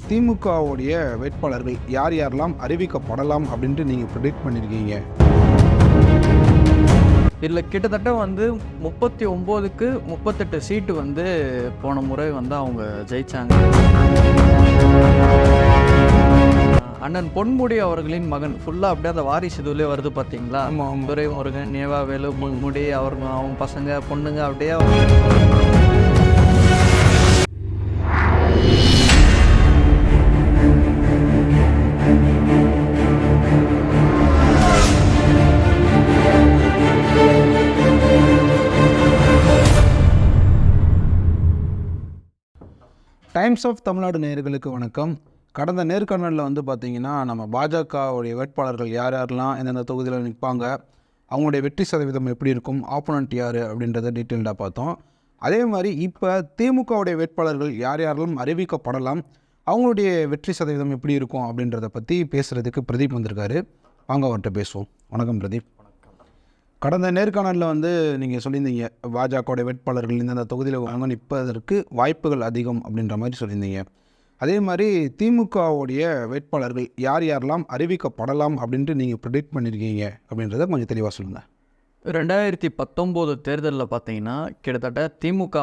திமுகவுடைய வேட்பாளர்கள் யார் யாரெல்லாம் அறிவிக்கப்படலாம் அப்படின்ட்டு நீங்கள் ப்ரிடிக்ட் பண்ணியிருக்கீங்க? இதில் கிட்டத்தட்ட 39க்கு 38 சீட்டு போன முறை அவங்க ஜெயிச்சாங்க. அண்ணன் பொன்முடி அவர்களின் மகன் ஃபுல்லாக அப்படியே அந்த வாரிசு இதுலேயே வருது பார்த்தீங்களா? துரைமுருகன், நேவாவேலு, பொன்முடி அவங்க பசங்க பொண்ணுங்க அப்படியே டைம்ஸ் ஆஃப் தமிழ்நாடு நேயர்களுக்கு வணக்கம். கடந்த நேர்காணலில் பார்த்தீங்கன்னா நம்ம பாஜகவுடைய வேட்பாளர்கள் யார் யாரெல்லாம் எந்தெந்த தொகுதியில் நிற்பாங்க, அவங்களுடைய வெற்றி சதவீதம் எப்படி இருக்கும், ஆப்போனண்ட் யார் அப்படின்றத டீட்டெயில்டாக பார்த்தோம். அதே மாதிரி இப்போ திமுகவுடைய வேட்பாளர்கள் யார் யாரெல்லாம் அறிவிக்கப்படலாம், அவங்களுடைய வெற்றி சதவீதம் எப்படி இருக்கும் அப்படின்றத பற்றி பேசுகிறதுக்கு பிரதீப் வந்திருக்காரு. வாங்க அவர்கிட்ட பேசுவோம். வணக்கம் பிரதீப். கடந்த நேர்காணலில் நீங்கள் சொல்லியிருந்தீங்க பாஜகவுடைய வேட்பாளர்கள் இந்தந்த தொகுதியில் அவங்க நிற்பதற்கு வாய்ப்புகள் அதிகம் அப்படின்ற மாதிரி சொல்லியிருந்தீங்க. அதே மாதிரி திமுகவுடைய வேட்பாளர்கள் யார் யாரெல்லாம் அறிவிக்கப்படலாம் அப்படின்ட்டு நீங்கள் ப்ரிடிக்ட் பண்ணியிருக்கீங்க அப்படின்றத கொஞ்சம் தெளிவாக சொல்லுங்கள். 2019 தேர்தலில் பார்த்தீங்கன்னா கிட்டத்தட்ட திமுக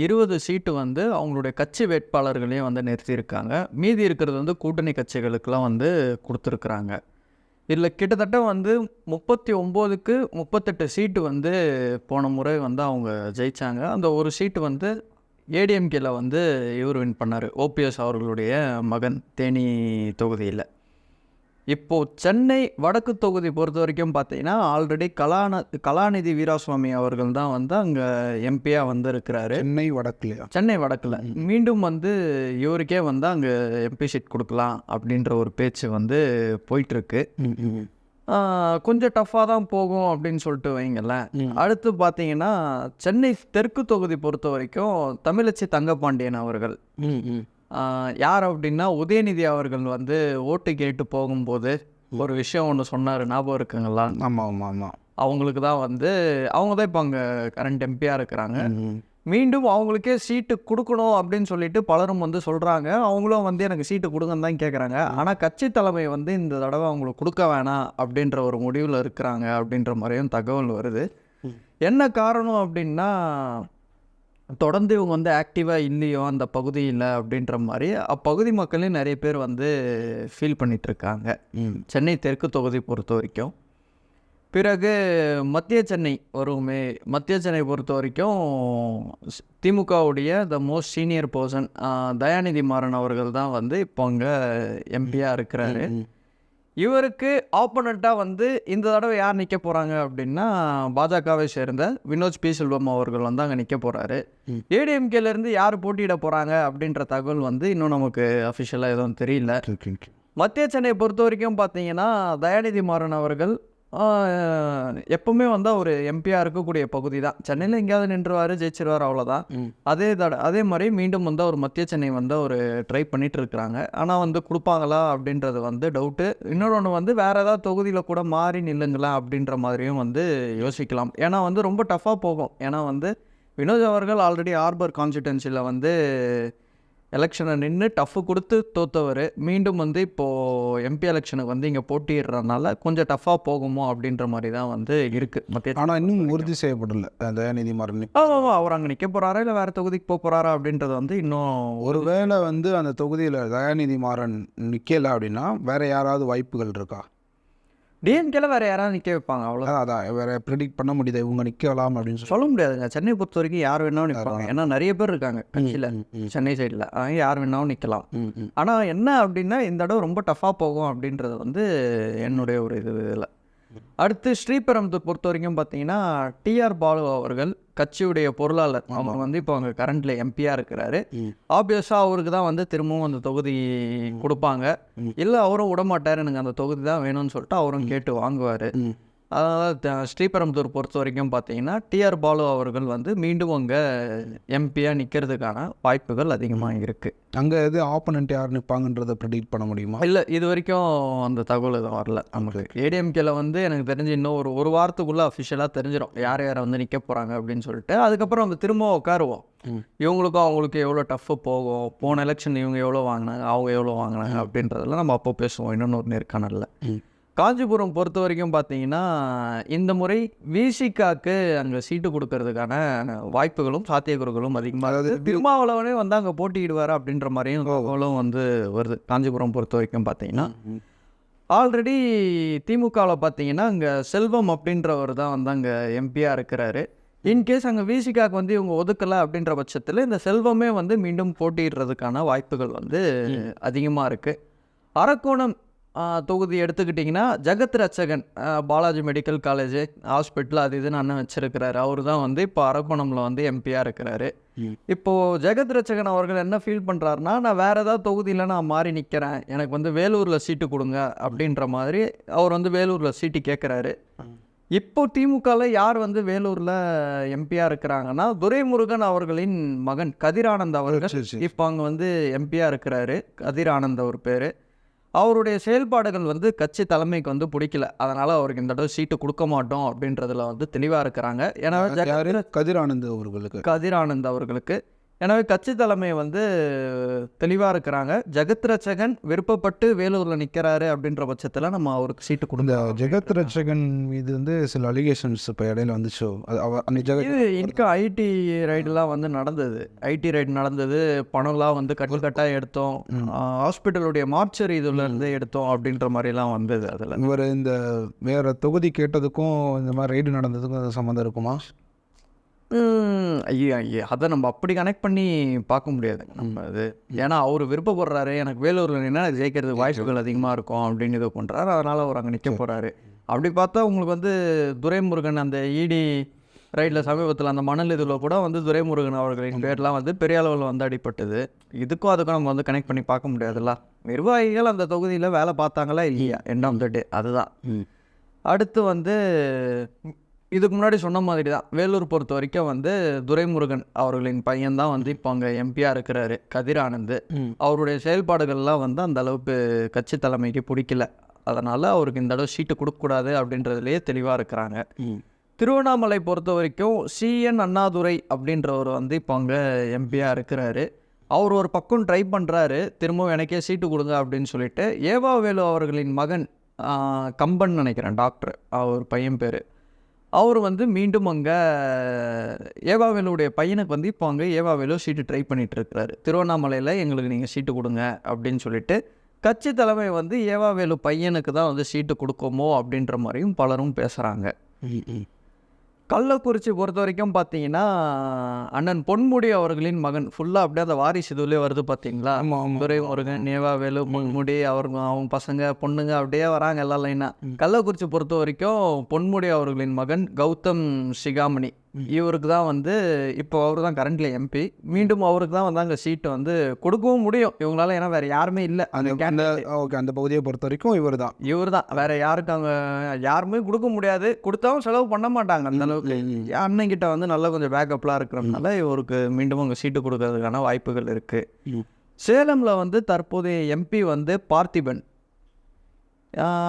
20 சீட்டு அவங்களுடைய கட்சி வேட்பாளர்களையும் நிறுத்தியிருக்காங்க. மீதி இருக்கிறது கூட்டணி கட்சிகளுக்கெல்லாம் கொடுத்துருக்குறாங்க. இதில் கிட்டத்தட்ட 39க்கு 38 சீட்டு போன முறை அவங்க ஜெயித்தாங்க. அந்த ஒரு சீட்டு ஏடிஎம்கேல இவர் வின் பண்ணார், ஓபிஎஸ் அவர்களுடைய மகன் தேனி தொகுதியில். இப்போது சென்னை வடக்கு தொகுதி பொறுத்த வரைக்கும் பார்த்தீங்கன்னா ஆல்ரெடி கலாநிதி வீராசுவாமி அவர்கள் தான் அங்கே எம்பியாக இருக்கிறாரு. சென்னை வடக்கில் மீண்டும் இவருக்கே அங்கே எம்பி சீட் கொடுக்கலாம் அப்படின்ற ஒரு பேச்சு போயிட்டுருக்கு. கொஞ்சம் டஃப்பாக தான் போகும் அப்படின்னு சொல்லிட்டு வைங்களேன். அடுத்து பார்த்தீங்கன்னா சென்னை தெற்கு தொகுதி பொறுத்த வரைக்கும் தமிழச்சி தங்கப்பாண்டியன் அவர்கள் யார் அப்படின்னா உதயநிதி அவர்கள் ஓட்டு கேட்டு போகும்போது ஒரு விஷயம் ஒன்று சொன்னார், ஞாபகம் இருக்குங்களா? ஆமாம். அவங்களுக்கு தான் அவங்க தான் இப்போ அங்கே கரண்ட் எம்பியாக இருக்கிறாங்க. மீண்டும் அவங்களுக்கே சீட்டு கொடுக்கணும் அப்படின்னு சொல்லிட்டு பலரும் சொல்கிறாங்க. அவங்களும் எனக்கு சீட்டு கொடுங்கன்னு தான் கேட்குறாங்க. ஆனால் கட்சி தலைமை இந்த தடவை அவங்களுக்கு கொடுக்க வேணாம் அப்படின்ற ஒரு முடிவில் இருக்கிறாங்க அப்படின்ற மாதிரியும் தகவல் வருது. என்ன காரணம் அப்படின்னா தொடர்ந்து இவங்க ஆக்டிவாக இல்லையோ அந்த பகுதியில் அப்படின்ற மாதிரி அப்பகுதி மக்களே நிறைய பேர் ஃபீல் பண்ணிகிட்ருக்காங்க சென்னை தெற்கு தொகுதி பொறுத்த வரைக்கும். பிறகு மத்திய சென்னை வருமே. மத்திய சென்னை பொறுத்த வரைக்கும் திமுகவுடைய the most senior person Dayanidhi Maran அவர்கள் தான் இப்போ அங்கே எம்பியாக இருக்கிறாரு. இவருக்கு ஆப்போனண்ட்டாக இந்த தடவை யார் நிற்க போகிறாங்க அப்படின்னா பாஜகவை சேர்ந்த வினோத் பி செல்வம் அவர்கள் அங்கே நிற்க போகிறாரு. ஏடிஎம்கேலேருந்து யார் போட்டியிட போகிறாங்க அப்படின்ற தகவல் இன்னும் நமக்கு அஃபிஷியலாக எதுவும் தெரியல. மத்திய சென்னையை பொறுத்த வரைக்கும் பார்த்தீங்கன்னா தயாநிதி மாறன் அவர்கள் எப்பவுமே ஒரு எம்பியாக இருக்கக்கூடிய பகுதி தான். சென்னையில் எங்கேயாவது நின்றுவார், ஜெயிச்சிருவார், அவ்வளோதான். அதே மாதிரி மீண்டும் ஒரு மத்திய சென்னை ஒரு ட்ரை பண்ணிட்டு இருக்கிறாங்க. ஆனால் கொடுப்பாங்களா அப்படின்றது டவுட்டு. இன்னொன்று வேறு ஏதாவது தொகுதியில் கூட மாறி நில்லுங்களா அப்படின்ற மாதிரியும் யோசிக்கலாம். ஏன்னா ரொம்ப டஃப்பாக போகும். ஏன்னா வினோத் அவர்கள் ஆல்ரெடி ஆர்பர் கான்ஸ்டிடுவன்சியில் எலெக்ஷனை நின்று டஃப்பு கொடுத்து தோற்றவர். மீண்டும் இப்போது எம்பி எலெக்ஷனுக்கு இங்கே போட்டிடுறதுனால கொஞ்சம் டஃப்பாக போகுமோ அப்படின்ற மாதிரி தான் இருக்குது மத்திய. ஆனால் இன்னும் உறுதி செய்யப்படல தயாநிதி மாறன். அவர் அங்கே நிற்க போகிறாரா இல்லை வேறு தொகுதிக்கு போக போகிறாரா அப்படின்றது இன்னும் ஒருவேளை அந்த தொகுதியில் தயாநிதி மாறன் நிற்கலை அப்படின்னா வேறு யாராவது வாய்ப்புகள் இருக்கா? டிஎம்கேல வேறு யாராவது நிற்க வைப்பாங்க, அவ்வளோதான். அதான் வேறு ப்ரெடிக்ட் பண்ண முடியுது இவங்க நிற்கலாம் அப்படின்னு சொல்ல முடியாதுங்க. சென்னை பொறுத்த வரைக்கும் யார் வேணாலும் நிற்பாங்க. ஏன்னா நிறைய பேர் இருக்காங்க கட்சியில் சென்னை சைடில், யார் வேணாலும் நிற்கலாம். ஆனால் என்ன அப்படின்னா இந்த இடம் ரொம்ப டஃப்பாக போகும் அப்படின்றது என்னுடைய ஒரு இதில். அடுத்து ஸ்ரீபெரும்புதூர் பொறுத்த வரைக்கும் பார்த்தீங்கன்னா டிஆர் பாலு அவர்கள் கட்சியுடைய பொருளாளர். அவர் இப்போ அங்கே கரண்ட்ல எம்பியாக இருக்கிறாரு. ஆப்வியஸாக அவருக்கு தான் திரும்பவும் அந்த தொகுதி கொடுப்பாங்க. இல்லை அவரும் விடமாட்டார், எனக்கு அந்த தொகுதி தான் வேணும்னு சொல்லிட்டு அவரும் கேட்டு வாங்குவார். அதனால் ஸ்ரீபெரும்புதூர் பொறுத்த வரைக்கும் பார்த்தீங்கன்னா டிஆர் பாலு அவர்கள் வந்து மீண்டும் அங்கே எம்பியாக நிற்கிறதுக்கான வாய்ப்புகள் அதிகமாக இருக்குது. அங்கே எது ஆப்போனண்ட் யார் நிற்பாங்கன்றதை ப்ரெடிக்ட் பண்ண முடியுமா? இல்லை, இது வரைக்கும் அந்த தகவல் எதுவும் வரல நமக்கு. ஏடிஎம்கேல வந்து எனக்கு தெரிஞ்சு இன்னும் ஒரு வாரத்துக்குள்ளே அஃபிஷியலாக தெரிஞ்சிடும் யார் யாரை வந்து நிற்க போகிறாங்க அப்படின்னு சொல்லிட்டு. அதுக்கப்புறம் நம்ம திரும்ப உட்காருவோம், இவங்களுக்கும் அவங்களுக்கு எவ்வளோ டஃப்பு போகும், போன எலெக்ஷன் இவங்க எவ்வளோ வாங்கினாங்க, அவங்க எவ்வளோ வாங்கினாங்க அப்படின்றதெல்லாம் நம்ம அப்போ பேசுவோம் இன்னொரு நேர்காணலில். காஞ்சிபுரம் பொறுத்த வரைக்கும் பார்த்தீங்கன்னா இந்த முறை விசிகாக்கு அங்கே சீட்டு கொடுக்கறதுக்கான வாய்ப்புகளும் சாத்தியக்கூறுகளும் அதிகமாக இருக்குது. திருமாவளவனே வந்து அங்கே போட்டியிடுவார் அப்படின்ற மாதிரியும் தகவலும் வந்து வருது. காஞ்சிபுரம் பொறுத்த வரைக்கும் பார்த்தீங்கன்னா ஆல்ரெடி திமுகவில் பார்த்தீங்கன்னா அங்கே செல்வம் அப்படின்றவர் தான் வந்து அங்கே எம்பியாக இருக்கிறாரு. இன்கேஸ் அங்கே விசிகாக்கு வந்து இவங்க ஒதுக்கலை அப்படின்ற பட்சத்தில் இந்த செல்வமே வந்து மீண்டும் போட்டியிடுறதுக்கான வாய்ப்புகள் வந்து அதிகமாக இருக்குது. அரக்கோணம் தொகுதி எடுத்துக்கிட்டிங்கன்னா Jagath Ratchagan Balaji medical college hospital அது இதுன்னு அண்ணன் வச்சிருக்கிறாரு. அவர் தான் வந்து இப்போ அரக்கோணமில் வந்து எம்பியாக இருக்கிறாரு. இப்போது ஜெகத் ரட்சகன் அவர்கள் என்ன ஃபீல் பண்ணுறாருனா, நான் வேறு ஏதாவது தொகுதியில் நான் மாறி நிற்கிறேன், எனக்கு வந்து வேலூரில் சீட்டு கொடுங்க அப்படின்ற மாதிரி அவர் வந்து வேலூரில் சீட்டு கேட்குறாரு. இப்போ திமுகவில் யார் வந்து வேலூரில் எம்பியாக இருக்கிறாங்கன்னா துரைமுருகன் அவர்களின் மகன் கதிரானந்த் அவர்கள் இப்போ அங்கே வந்து எம்பியாக இருக்கிறாரு. கதிரானந்த் அவர் பேர். அவருடைய செயல்பாடுகள் வந்து கட்சி தலைமைக்கு வந்து பிடிக்கல, அதனால் அவருக்கு இந்த தடவை சீட்டு கொடுக்க மாட்டோம் அப்படின்றதுல வந்து தெளிவாக இருக்கிறாங்க. எனவே கதிரானந்த் அவர்களுக்கு எனவே கட்சி தலைமை வந்து தெளிவாக இருக்கிறாங்க. ஜெகத் ரட்சகன் விருப்பப்பட்டு வேலூரில் நிற்கிறாரு அப்படின்ற பட்சத்தில் நம்ம அவருக்கு சீட்டு கொடுங்க. ஜெகத் ரட்சகன் மீது வந்து சில அலிகேஷன்ஸ் இப்போ இடையில வந்துச்சோ, இது இன்னைக்கு ஐடி ரைடெலாம் வந்து நடந்தது. ஐடி ரைடு நடந்தது, பணம்லாம் வந்து கட்டாக எடுத்தோம், ஹாஸ்பிட்டலுடைய மார்ச்சரி இதுலேருந்து எடுத்தோம் அப்படின்ற மாதிரிலாம் வந்தது. அதில் இவர் இந்த வேறு தொகுதி கேட்டதுக்கும் இந்த மாதிரி ரைடு நடந்ததுக்கும் அது சம்மந்தம் இருக்குமா? அதை நம்ம அப்படி கனெக்ட் பண்ணி பார்க்க முடியாது நம்ம அது. ஏன்னா அவர் விருப்பப்படுறாரு, எனக்கு வேலூரில் நின்னா ஜெயிக்கிறதுக்கு வாய்ப்புகள் அதிகமாக இருக்கும் அப்படின்னு இது பண்ணுறாரு. அதனால் அவர் அங்கே நிற்க போகிறாரு. அப்படி பார்த்தா உங்களுக்கு வந்து துரைமுருகன் அந்த இடி ரைடில் சமீபத்தில் அந்த மணல் இதில் கூட வந்து துரைமுருகன் அவர்களின் பேர்லாம் வந்து பெரிய அளவில் வந்து அடிப்பட்டது. இதுக்கும் அதுக்கும் நம்ம வந்து கனெக்ட் பண்ணி பார்க்க முடியாதுல்ல. நிர்வாகிகள் அந்த தொகுதியில் வேலை பார்த்தாங்களா இல்லையா, எண்ட் ஆஃப் த டே அதுதான். அடுத்து வந்து இதுக்கு முன்னாடி சொன்ன மாதிரி தான் வேலூர் பொறுத்த வரைக்கும் வந்து துரைமுருகன் அவர்களின் பையன்தான் வந்து இப்போ அங்கே எம்பியாக இருக்கிறாரு, கதிரானந்த். அவருடைய செயல்பாடுகள்லாம் வந்து அந்த அளவுக்கு கட்சி தலைமைக்கு பிடிக்கல, அதனால் அவருக்கு இந்த தடவை சீட்டு கொடுக்கக்கூடாது அப்படின்றதுலேயே தெளிவாக இருக்கிறாங்க. திருவண்ணாமலை பொறுத்த வரைக்கும் சிஎன் அண்ணாதுரை அப்படின்றவர் வந்து இப்போ அங்கே எம்பியாக இருக்கிறாரு. அவர் ஒரு பக்கம் ட்ரை பண்ணுறாரு, திரும்பவும் எனக்கே சீட்டு கொடுங்க அப்படின்னு சொல்லிட்டு. ஏவாவேலு அவர்களின் மகன் கம்பன் நினைக்கிறேன், டாக்டர் அவர் பையன் பேர், அவர் வந்து மீண்டும் அங்கே ஏவாவேலுடைய பையனுக்கு வந்து இப்போ அங்கே ஏவாவேலு சீட்டு ட்ரை பண்ணிகிட்டு இருக்கிறாரு. திருவண்ணாமலையில் எங்களுக்கு நீங்கள் சீட்டு கொடுங்க அப்படின்னு சொல்லிட்டு கட்சி தலைமை வந்து ஏவாவேலு பையனுக்கு தான் வந்து சீட்டு கொடுக்குமோ அப்படின்ற மாதிரியும் பலரும் பேசுகிறாங்க. கள்ளக்குறிச்சி பொறுத்த வரைக்கும் பார்த்தீங்கன்னா அண்ணன் பொன்முடி அவர்களின் மகன் ஃபுல்லாக அப்படியே அந்த வாரிசு இதுலேயே வருது பார்த்தீங்களா. துரைமுருகன், ஏவாவேலு, பொன்முடி அவங்க பசங்க பொண்ணுங்க அப்படியே வராங்க எல்லாம் லைனாக. கள்ளக்குறிச்சி பொறுத்த வரைக்கும் பொன்முடி அவர்களின் மகன் கௌதம் சிகாமணி இவருக்கு தான் வந்து இப்போ அவர் தான் கரண்ட்லி எம்பி. மீண்டும் அவருக்கு தான் வந்து அங்கே சீட்டு வந்து கொடுக்கவும் முடியும் இவங்களால, ஏன்னா வேறு யாருமே இல்லை அந்த பகுதியை பொறுத்த வரைக்கும் இவர் தான் வேறு யாருக்கு அங்கே யாருமே கொடுக்க முடியாது. கொடுத்தாவும் செலவு பண்ண மாட்டாங்க அந்த அளவுக்கு. அண்ணங்கிட்ட வந்து நல்லா கொஞ்சம் பேக்கப்லாம் இருக்கிறதுனால இவருக்கு மீண்டும் அங்கே சீட்டு கொடுக்கறதுக்கான வாய்ப்புகள் இருக்குது. சேலமில் வந்து தற்போதைய எம்பி வந்து பார்த்திபன்.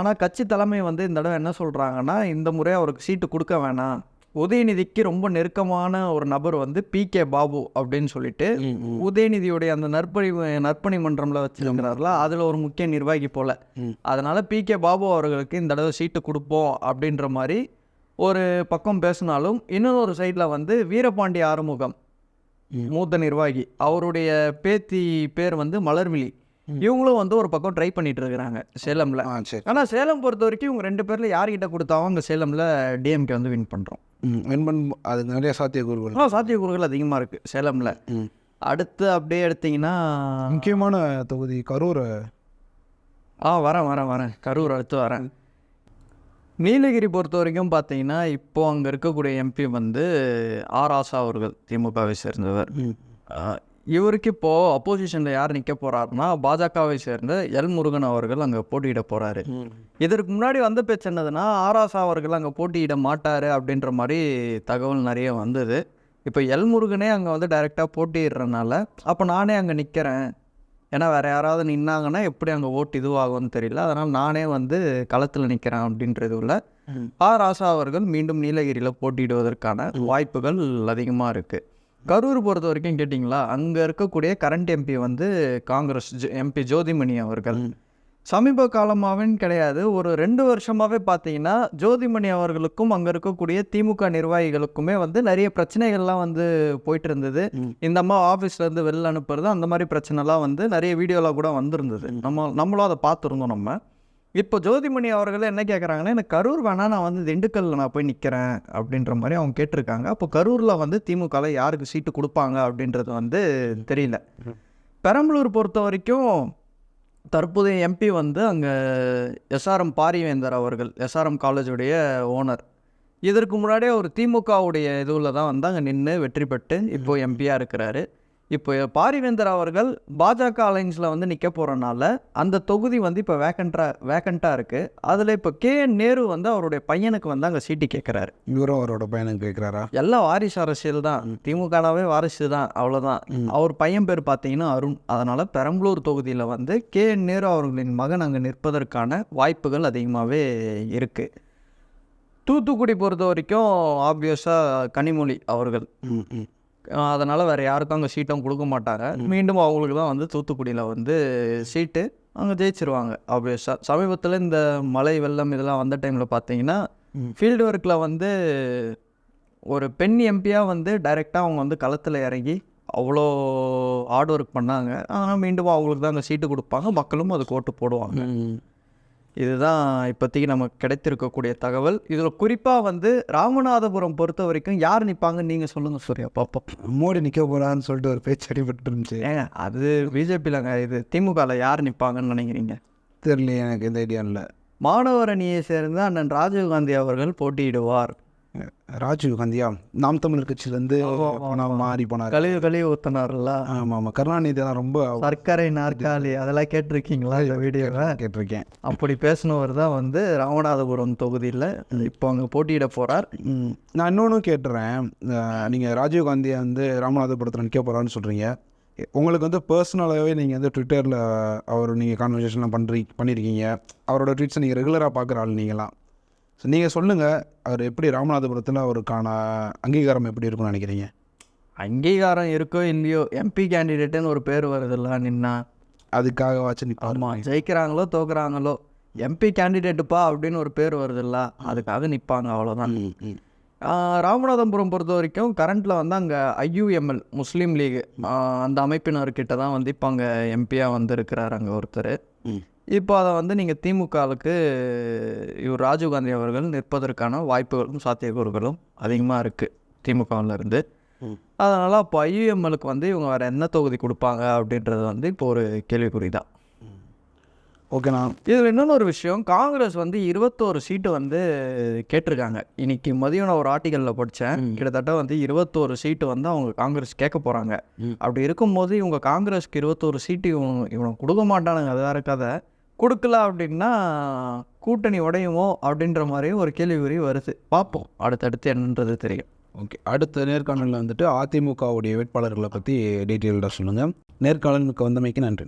ஆனால் கட்சி தலைமை வந்து இந்த தடவை என்ன சொல்கிறாங்கன்னா, இந்த முறை அவருக்கு சீட்டு கொடுக்க வேணாம், உதயநிதிக்கு ரொம்ப நெருக்கமான ஒரு நபர் வந்து PK பாபு அப்படின்னு சொல்லிட்டு உதயநிதியுடைய அந்த நற்பணி மன்றம்ல வச்சிருக்கிறார்களா, அதில் ஒரு முக்கிய நிர்வாகி போல. அதனால PK பாபு அவர்களுக்கு இந்த தடவை சீட்டு கொடுப்போம் அப்படின்ற மாதிரி ஒரு பக்கம் பேசினாலும், இன்னொரு சைடில் வந்து வீரபாண்டி ஆறுமுகம் மூத்த நிர்வாகி, அவருடைய பேத்தி பேர் வந்து மலர்விழி, இவங்களும் வந்து ஒரு பக்கம் ட்ரை பண்ணிட்டு இருக்கிறாங்க சேலமில். ஆனால் சேலம் பொறுத்த வரைக்கும் இவங்க 2 பேரில் யார்கிட்ட கொடுத்தாலும் அங்கே சேலமில் டிஎம்கே வந்து வின் பண்ணுறோம். அது நிறைய சாத்தியக்கூறுகள் அதிகமாக இருக்குது சேலமில். அடுத்து அப்படியே எடுத்திங்கன்னா முக்கியமான தொகுதி கரூர். வரேன் கரூர் அடுத்து வரேன். நீலகிரி பொறுத்த வரைக்கும் பார்த்தீங்கன்னா இப்போது அங்கே இருக்கக்கூடிய எம்பி வந்து ஆர் ஆசா அவர்கள், திமுகவை சேர்ந்தவர். இவருக்கு இப்போது அப்போசிஷனில் யார் நிற்க போகிறாருன்னா பாஜகவை சேர்ந்த எல் முருகன் அவர்கள் அங்கே போட்டியிட போகிறாரு. இதற்கு முன்னாடி வந்த பேச்சு என்னதுன்னா ஆராசா அவர்கள் அங்கே போட்டியிட மாட்டார் அப்படின்ற மாதிரி தகவல் நிறைய வந்தது. இப்போ எல் முருகனே அங்கே வந்து டைரெக்டாக போட்டியிடுறதுனால அப்போ நானே அங்கே நிற்கிறேன், ஏன்னா வேறு யாராவது நின்னாங்கன்னா எப்படி அங்கே ஓட்டு இதுவாகும்னு தெரியல, அதனால் நானே வந்து களத்தில் நிற்கிறேன் அப்படின்றது உள்ள ராசா அவர்கள் மீண்டும் நீலகிரியில் போட்டியிடுவதற்கான வாய்ப்புகள் அதிகமாக இருக்குது. கரூர் பொறுத்த வரைக்கும் கேட்டிங்களா, அங்கே இருக்கக்கூடிய கரண்ட் எம்பி வந்து காங்கிரஸ் எம்பி ஜோதிமணி அவர்கள் சமீப காலமாகவே கிடையாது, ஒரு 2 வருஷமாகவே பார்த்தீங்கன்னா ஜோதிமணி அவர்களுக்கும் அங்கே இருக்கக்கூடிய திமுக நிர்வாகிகளுக்குமே வந்து நிறைய பிரச்சனைகள்லாம் வந்து போயிட்டு இருந்தது. இந்த அம்மா ஆஃபீஸ்லேருந்து வெளில அனுப்புறது அந்த மாதிரி பிரச்சனைலாம் வந்து நிறைய வீடியோலாம் கூட வந்திருந்தது. நம்மளும் அதை பார்த்துருந்தோம். நம்ம இப்போ ஜோதிமணி அவர்கள் என்ன கேட்குறாங்கன்னா, எனக்கு கரூர் வேணால் நான் வந்து திண்டுக்கல்லில் நான் போய் நிற்கிறேன் அப்படின்ற மாதிரி அவங்க கேட்டிருக்காங்க. அப்போ கரூரில் வந்து திமுகவில் யாருக்கு சீட்டு கொடுப்பாங்க அப்படின்றது வந்து தெரியல. பெரம்பலூர் பொறுத்த வரைக்கும் தற்போதைய எம்பி வந்து அங்கே எஸ்ஆர்எம் பாரிவேந்தர் அவர்கள், எஸ்ஆர்எம் காலேஜுடைய ஓனர். இதற்கு முன்னாடியே ஒரு திமுகவுடைய இதுவில் தான் வந்து அங்கே நின்று வெற்றி பெற்று இப்போது எம்பியாக இருக்கிறாரு. இப்போ பாரிவேந்தர் அவர்கள் பாஜக அலைன்ஸில் வந்து நிற்க போகிறனால அந்த தொகுதி வந்து இப்போ வேக்கண்ட்டாக இருக்குது. அதில் இப்போ KN நேரு வந்து அவருடைய பையனுக்கு வந்து அங்கே சீட்டு கேட்குறாரு. இவரும் அவரோட பையனுக்கு கேட்குறாரா? எல்லாம் வாரிசு அரசியல் தான், திமுகவே வாரிசு தான், அவ்வளோதான். அவர் பையன் பேர் பார்த்தீங்கன்னா அருண். அதனால் பெரம்பலூர் தொகுதியில் வந்து KN நேரு அவர்களின் மகன் அங்கே நிற்பதற்கான வாய்ப்புகள் அதிகமாகவே இருக்குது. தூத்துக்குடி பொறுத்த வரைக்கும் ஆப்வியஸாக கனிமொழி அவர்கள், அதனால் வேறு யாருக்கும் அங்கே சீட்டும் கொடுக்க மாட்டாங்க. மீண்டும் அவங்களுக்கு தான் வந்து தூத்துக்குடியில் வந்து சீட்டு, அங்கே ஜெயிச்சிருவாங்க ஆப்வியஸாக. சமீபத்தில் இந்த மழை வெள்ளம் இதெல்லாம் வந்த டைமில் பார்த்தீங்கன்னா ஃபீல்டு ஒர்க்கில் வந்து ஒரு பெண் எம்பியாக வந்து டைரெக்டாக அவங்க வந்து களத்தில் இறங்கி அவ்வளோ ஹார்ட் ஒர்க் பண்ணாங்க. ஆனால் மீண்டும் அவங்களுக்கு தான் அங்கே சீட்டு கொடுப்பாங்க, மக்களும் அதுக்கு ஓட்டு போடுவாங்க. இதுதான் இப்போதைக்கு நமக்கு கிடைத்திருக்கக்கூடிய தகவல். இதில் குறிப்பாக வந்து ராமநாதபுரம் பொறுத்த வரைக்கும் யார் நிற்பாங்கன்னு நீங்கள் சொல்லுங்கள் சூர்யா பாப்பா. மோடி நிற்க போகிறான்னு சொல்லிட்டு ஒரு பேச்சு அடிபட்டு இருந்துச்சு. ஏங்க அது பிஜேபியிலங்க, இது திமுகவில் யார் நிற்பாங்கன்னு நினைக்கிறீங்க? தெரியல, எனக்கு எந்த ஐடியா இல்லை. மாணவர் அணியை சேர்ந்த அண்ணன் ராஜீவ்காந்தி அவர்கள் போட்டியிடுவார். ராஜீவ்காந்தியா? நாம் தமிழர் கட்சியிலேருந்து மாறி போனார், கழிவு ஊற்றினார்ல. ஆமாம், கருணாநிதி தான் ரொம்ப சர்க்கரை நாற்காலி அதெல்லாம் கேட்டிருக்கீங்களா? இந்த வீடியோவை கேட்டிருக்கேன். அப்படி பேசினவர் தான் வந்து ராமநாதபுரம் தொகுதியில் இப்போ அங்கே போட்டியிட போகிறார். நான் இன்னொன்று கேட்டுறேன், நீங்கள் ராஜீவ்காந்தியை வந்து ராமநாதபுரத்தில் நிற்க போகிறான்னு சொல்கிறீங்க. உங்களுக்கு வந்து பர்சனலாகவே நீங்கள் வந்து ட்விட்டரில் நீங்கள் கான்வர்சேஷன்லாம் பண்ணியிருக்கீங்க, அவரோட ட்வீட்ஸை நீங்கள் ரெகுலராக பார்க்குற ஆள் நீங்களாம். ஸோ நீங்கள் சொல்லுங்கள், அவர் எப்படி ராமநாதபுரத்தில் அவருக்கான அங்கீகாரம் எப்படி இருக்குன்னு நினைக்கிறீங்க? அங்கீகாரம் இருக்கோ இல்லையோ, எம்பி கேண்டிடேட்டுன்னு ஒரு பேர் வருதுல்ல நின்னா, அதுக்காக வாச்சு நிற்பார். ஆமாம், ஜெயிக்கிறாங்களோ தோக்குறாங்களோ எம்பி கேண்டிடேட்டுப்பா அப்படின்னு ஒரு பேர் வருதுல்ல, அதுக்காக நிற்பாங்க, அவ்வளோதான். ராமநாதபுரம் பொறுத்த வரைக்கும் கரண்ட்டில் வந்து அங்கே IUML முஸ்லீம் லீக் அந்த அமைப்பினர்கிட்ட தான் வந்து இப்போ அங்கே எம்பியாக வந்து இருக்கிறார் அங்கே ஒருத்தர். இப்போ அதை வந்து நீங்கள் திமுகவுக்கு இவர் ராஜீவ்காந்தி அவர்கள் நிற்பதற்கான வாய்ப்புகளும் சாத்தியக்கூறுகளும் அதிகமாக இருக்குது திமுகவில் இருந்து. அதனால் அப்போ IUMLக்கு வந்து இவங்க வேறு என்ன தொகுதி கொடுப்பாங்க அப்படின்றது வந்து இப்போ ஒரு கேள்விக்குறி தான். ஓகேண்ணா. இதில் இன்னொன்று ஒரு விஷயம், காங்கிரஸ் வந்து 21 சீட்டு வந்து கேட்டிருக்காங்க. இன்னைக்கு மதியம் நான் ஒரு ஆர்டிக்கலில் படித்தேன், கிட்டத்தட்ட வந்து 21 சீட்டு வந்து அவங்க காங்கிரஸ் கேட்க போகிறாங்க. அப்படி இருக்கும்போது இவங்க காங்கிரஸ்க்கு 21 சீட்டு இவங்க கொடுக்க மாட்டானுங்க, அது வேறு கதை. கொடுக்கல அப்படின்னா கூட்டணி உடையுமோ அப்படின்ற மாதிரி ஒரு கேள்விக்குறி வருது. பார்ப்போம் அடுத்தடுத்து என்னன்றது தெரியும். ஓகே, அடுத்த நேர்காணலில் வந்துட்டு அதிமுகவுடைய வேட்பாளர்களை பற்றி டீட்டெயில்டாக சொல்லுங்கள். நேர்காணலுக்கு வந்தமைக்கு நன்றி.